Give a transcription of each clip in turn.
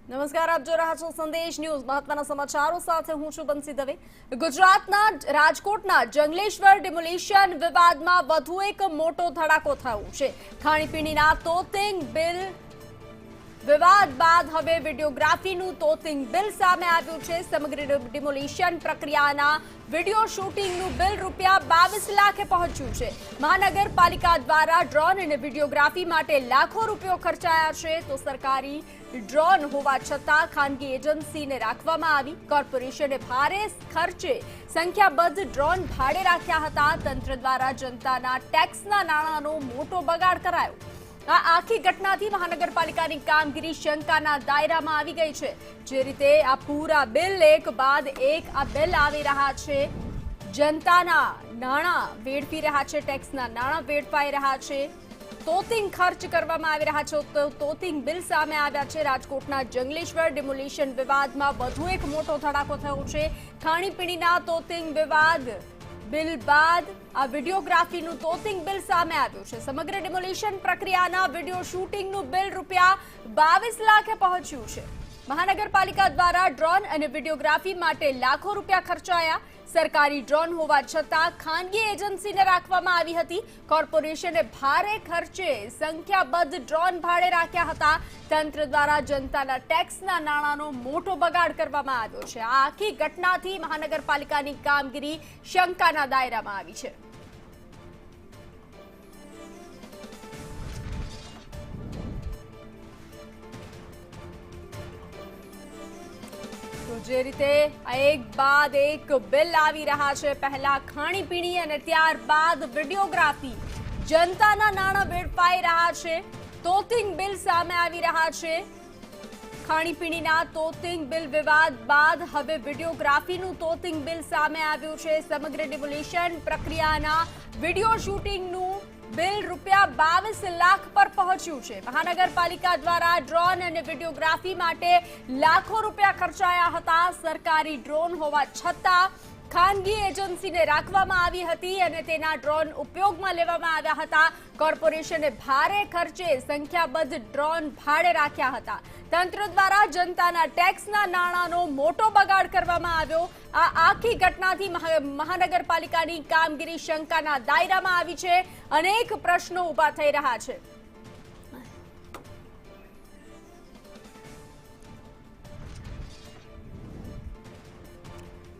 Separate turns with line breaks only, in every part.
નમસ્કાર, આપ જોઈ રહ્યા છો સંદેશ ન્યૂઝ. મહત્વના સમાચારો સાથે હું છું બંસી દવે. ગુજરાતના રાજકોટના જંગલેશ્વર ડિમોલિશન વિવાદમાં વધુ એક મોટો ધડાકો થયો છે. ખાણીપીણીના તોતિંગ બિલ વિવાદ બાદ હવે વિડીયોગ્રાફીનું તોતિંગ બિલ સામે આવ્યું છે. સમગ્ર ડિમોલિશન પ્રક્રિયાના વિડીયો શૂટિંગનું બિલ ₹22 લાખે પહોંચ્યું છે. મહાનગરપાલિકા દ્વારા ડ્રોન અને વિડીયોગ્રાફી માટે લાખો રૂપિયા ખર્ચાયા છે. તો સરકારી ડ્રોન હોવા છતાં ખાનગી એજન્સીને રાખવામાં આવી. કોર્પોરેશને ભારે ખર્ચે સંખ્યાબદ્ધ ડ્રોન ભાડે રાખ્યા હતા. તંત્ર દ્વારા જનતાના ટેક્સના નાણાંનો મોટો બગાડ કરાયો. આ આખી ઘટનાથી મહાનગરપાલિકાની કામગીરી શંકાના દાયરામાં આવી ગઈ છે. જે રીતે આ પૂરા બિલ એક બાદ એક આ બિલ આવી રહ્યા છે, જનતાના નાણાં વેડફી રહ્યા છે, ટેક્સના નાણાં વેડફાઈ રહ્યા છે, તોતિંગ ખર્ચ કરવામાં આવી રહ્યા છે. તો તોતિંગ બિલ સામે આવ્યા છે. રાજકોટના જંગલેશ્વર ડિમોલિશન વિવાદમાં વધુ એક મોટો ધડાકો થયો છે. ખાણીપીણીના તોતિંગ વિવાદ બિલ બાદ આ વિડીયોગ્રાફીનું તોતિંગ બિલ સામે આવ્યું છે. સમગ્ર ડિમોલિશન પ્રક્રિયાના વિડીયો શૂટિંગનું બિલ ₹22 લાખે પહોંચ્યું છે. મહાનગરપાલિકા દ્વારા ડ્રોન અને વિડીયોગ્રાફી માટે લાખો રૂપિયા ખર્ચાયા. સરકારી ડ્રોન હોવા છતાં ખાનગી એજન્સીને રાખવામાં આવી હતી. કોર્પોરેશને ભારે ખર્ચે સંખ્યાબદ્ધ ડ્રોન ભાડે રાખ્યા હતા. તંત્ર દ્વારા જનતાના ટેક્સના નાણાંનો મોટો બગાડ કરવામાં આવ્યો છે. આ આખી ઘટનાથી મહાનગરપાલિકાની કામગીરી શંકાના દાયરામાં આવી છે. જે રીતે એક બાદ એક બિલ આવી રહ્યા છે, પહેલા ખાણીપીણી અને ત્યારબાદ વિડીયોગ્રાફી, જનતાના નાણાં વેડફાઈ રહ્યા છે. તોતિંગ બિલ સામે આવી રહ્યા છે. ખાણીપીણીના તોતિંગ બિલ વિવાદ બાદ હવે વિડીયોગ્રાફીનું તોતિંગ બિલ સામે આવ્યું છે. સમગ્ર ડિમોલિશન પ્રક્રિયાના વિડીયો શૂટિંગનું બિલ ₹22 લાખ પર પહોંચ્યું છે. મહાનગરપાલિકા દ્વારા ડ્રોન અને વિડીયોગ્રાફી માટે લાખો રૂપિયા ખર્ચાયા હતા. સરકારી ડ્રોન હોવા છતાં ખાનગી એજન્સીને રાખવામાં આવી હતી અને તેના ડ્રોન ઉપયોગમાં લેવામાં આવ્યા હતા. કોર્પોરેશને ભારે ખર્ચે સંખ્યાબદ્ધ ડ્રોન ભાડે રાખ્યા હતા. તંત્ર દ્વારા જનતાના ટેક્સના નાણાંનો મોટો બગાડ કરવામાં આવ્યો. આ આખી ઘટનાથી મહાનગરપાલિકાની કામગીરી શંકાના દાયરામાં આવી છે. અનેક પ્રશ્નો ઊભા થઈ રહ્યા છે.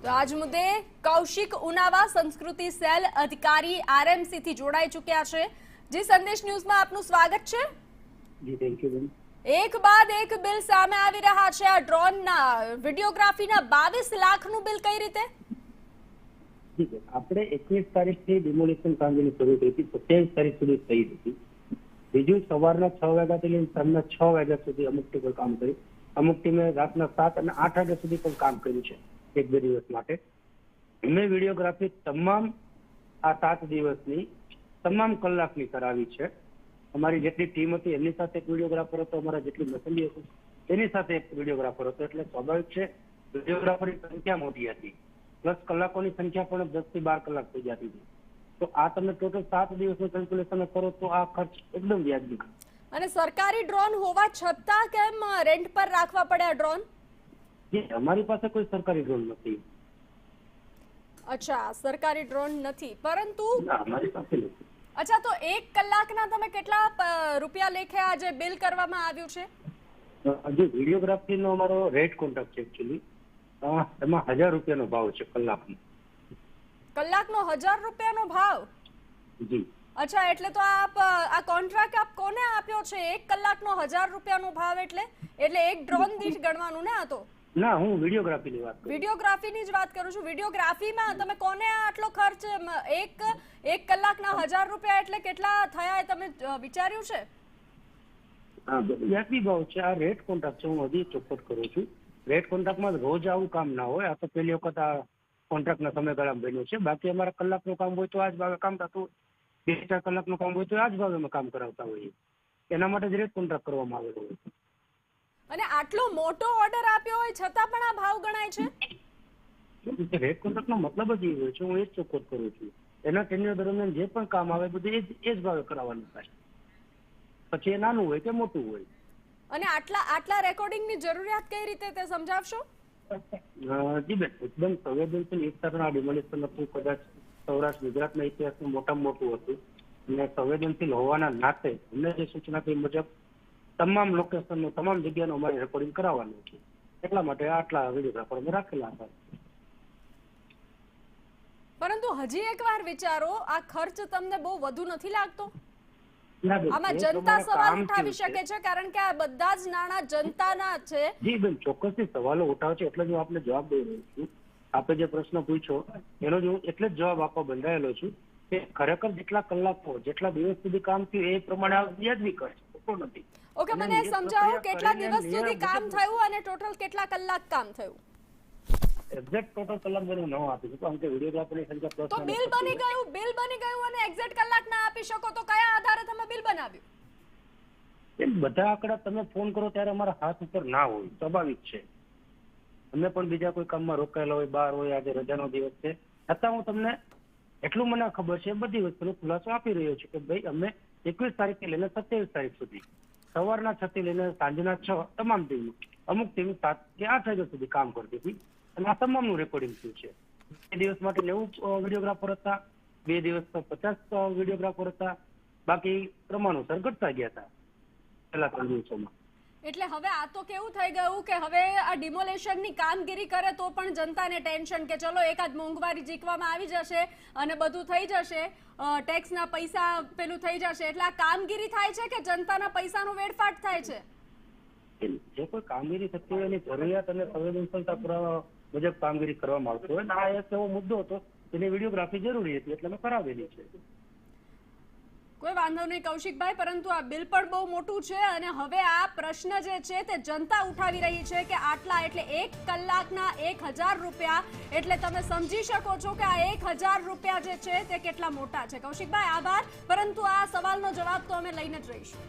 તો આજ મુદ્દે કૌશિક ઉનાવા સંસ્કૃતિ સેલ અધિકારી RMC થી જોડાઈ ચૂક્યા છે. જી, સંદેશ ન્યૂઝમાં આપનું સ્વાગત છે.
જી, થેન્ક યુ બેન.
એક બાદ એક બિલ સામે આવી રહ્યા છે. આ ડ્રોનના વિડીયોગ્રાફીના 22 લાખનું બિલ કઈ રીતે?
જી બેન, આપણે 21 તારીખથી ડિમોલિશન કામગીરી શરૂ થઈ હતી. 27 તારીખ સુધી થઈ હતી. બીજું સવારના 6 વાગ્યાથી લઈને સાંજના 6 વાગ્યા સુધી અમુક ટીમે કામ કર્યું. અમુક ટીમે રાતના 7 અને 8 વાગ્યા સુધી પણ કામ કર્યું છે. 1-2 દિવસ માટે મેં વિડીયોગ્રાફી તમામ આ 7 દિવસની તમામ કલાકની કરાવી છે. અમારી જેટલી ટીમ હતી એમની સાથે એક વિડીયોગ્રાફર હતો, અમારા જેટલી મસલી હતી એની સાથે એક વિડીયોગ્રાફર હતો. એટલે સ્વાભાવિક છે વિડીયોગ્રાફરની સંખ્યા મોટી હતી, પ્લસ કલાકોની સંખ્યા પણ 10 થી 12 કલાક થઈ જતી હતી. તો આ તમે ટોટલ 7 દિવસનું કેલ્ક્યુલેશન કરો તો આ ખર્ચ એકદમ વ્યાજબી.
અને સરકારી ડ્રોન હોવા છતાં કેમ રેન્ટ પર રાખવા પડ્યા ડ્રોન?
અમારી પાસે કોઈ સરકારી ડ્રોન નથી.
અચ્છા, સરકારી ડ્રોન નથી, પરંતુ
અમારી પાસે નથી.
અચ્છા, તો 1 કલાકના તમે કેટલા રૂપિયા લેખે આજે બિલ કરવામાં આવ્યું છે?
જે વિડીયોગ્રાફીનો અમારો રેટ કોન્ટ્રાક્ટ છે એકચ્યુઅલી, એમાં ₹1000નો ભાવ છે કલાકનો.
કલાકનો ₹1000નો ભાવ?
જી.
અચ્છા, એટલે તો આપ આ કોન્ટ્રાક્ટ આપ કોને આપ્યો છે? 1 કલાકનો ₹1000નો ભાવ એટલે એક ડ્રોન દીઠ ગણવાનું ને? આ તો
ના, હું વિડીયોગ્રાફીની વાત કરું.
વિડીયોગ્રાફીની જ વાત કરું છું. વિડીયોગ્રાફીમાં તમે કોને આટલો ખર્ચ? એક કલાકના ₹1000 એટલે કેટલા થયા એ તમે વિચાર્યું છે?
હા, વ્યાજબી ભાવ છે. આ રેટ કોન્ટ્રાક્ટ છે. હું હજી ચોખવટ કરું છું. રેટ કોન્ટ્રાક્ટમાં રોજ આવું કામ ના હોય. આ તો પહેલી વખત આ કોન્ટ્રાક્ટના સમયગાળામાં બન્યું છે. બાકી અમારા કલાકનું કામ હોય તો આ જ ભાવે કામ થતું હોય. 2-4 કલાકનું કામ હોય તો આ જ ભાવે અમે કામ કરાવતા હોઈએ. એના માટે જ રેટ કોન્ટ્રાક્ટ કરવામાં આવેલો હોય.
અને આટલો મોટો ઓર્ડર આપ્યો હોય છતાં પણ આ ભાવ ગણાય છે?
રેટ કોન્ટ્રાક્ટનો મતલબ જ એ હોય છે. હું એ જ ચોખવટ કરું છું. એના ટેન્યુઅર દરમિયાન જે પણ કામ આવે બધું એ જ ભાવે કરાવવાનું થાય. પછી એ નાનું હોય કે મોટું હોય.
અને આટલા રેકોર્ડિંગની જરૂરિયાત કઈ રીતે તે સમજાવશો?
જી બેન, એકદમ સંવેદનશીલ વિસ્તારના ડિમોલિશન હતું. કદાચ સૌરાષ્ટ્ર ગુજરાતના ઇતિહાસનું મોટામાં મોટું હતું અને સંવેદનશીલ હોવાના નાતે અમને જે સૂચના થઈ મુજબ તમામ લોકેશનનું તમામ જગ્યાનું અમારે રેકોર્ડિંગ કરાવવાનું હતું. એટલા માટે આટલા વિડીયોગ્રાફર અમે રાખેલા હતા.
પરંતુ હજી એકવાર વિચારો, આ ખર્ચ તમને બહુ વધુ નથી લાગતો?
ના બેન,
આમાં
એ
જનતા
પ્રમાણે
સવાલ
કામ
ઉઠાવી
થયું
શકે છે, કારણ કે આ બધા જ નાણાં જનતાના છે.
જી બેન, ચોક્કસથી સવાલો ઉઠાવે છે એટલે જ હું આપને જવાબ દઈ રહ્યો છું. આપે જે પ્રશ્ન પૂછ્યો એનો જ હું એટલે જ જવાબ આપવા બંધાયેલો છું કે ખરેખર જેટલા કલાકો જેટલા દિવસ સુધી કામ થયું એ પ્રમાણે આ વ્યાજબી ખર્ચ થતો નથી.
ઓકે, મને એ સમજાવો કેટલા દિવસ સુધી કામ થયું અને ટોટલ કેટલા કલાક કામ થયું?
એક્ઝેક્ટ ટોટલ કલાક મને ન આપી શકું કારણ કે વિડીયોગ્રાફરની સંખ્યા
તો બિલ બની ગયું અને એક્ઝેક્ટ કલાક ના આપી શકો તો કયા આધારે તમે બિલ બનાવ્યું?
એ બધા આંકડા તમે ફોન કરો ત્યારે અમારા હાથ ઉપર ના હોય, સ્વાભાવિક છે. અમે પણ બીજા કોઈ કામમાં રોકાયેલા હોય, બહાર હોય, આજે રજાનો દિવસ છે, છતાં હું તમને એટલું મને ખબર છે બધી વસ્તુનો ખુલાસો આપી રહ્યો છું કે ભાઈ અમે 21 તારીખથી લઈને 27 તારીખ સુધી સવારના 6 થી લઈને સાંજના 6 તમામ ટીમ અમુક ટીમ 7 કે 8 વાગ્યા સુધી કામ કરતી હતી અને આ તમામનું રેકોર્ડિંગ થયું છે. 2 દિવસ માટે 90 વિડીયોગ્રાફર હતા, 2 દિવસ તો 50 વિડીયોગ્રાફર હતા, બાકી ક્રમાનુસાર ઘટતા ગયા હતા છેલ્લા 3 દિવસોમાં.
એટલે હવે આ તો કેવું થઈ ગયું કે હવે આ ડિમોલેશનની કામગીરી કરે તો પણ જનતાને ટેન્શન કે ચલો એકાદ મોંઘવારી જીકવામાં આવી જશે અને બધું થઈ જશે, ટેક્સના પૈસા પેલું થઈ જશે, એટલે આ કામગીરી થાય છે કે જનતાના પૈસાનો વેડફાટ થાય છે?
જે કોઈ કામગીરી થતી હોય એની જરૂરિયાત અને સંવેદનશીલતા પુરાવા મુજબ કામગીરી કરવામાં આવતી હોય, આ એક એવો મુદ્દો હતો જેની વિડીયોગ્રાફી જરૂરી હતી એટલે અમે કરાવેલી છે.
કોઈ વાંધો નહીં કૌશિકભાઈ, પરંતુ આ બિલ પણ બહુ મોટું છે અને હવે આ પ્રશ્ન જે છે તે જનતા ઉઠાવી રહી છે કે આટલા એટલે 1 કલાકના 1000 રૂપિયા, એટલે તમે સમજી શકો છો કે આ 1000 રૂપિયા જે છે તે કેટલા મોટા છે. કૌશિકભાઈ આભાર, પરંતુ આ સવાલનો જવાબ તો અમે લઈને જ રહીશું.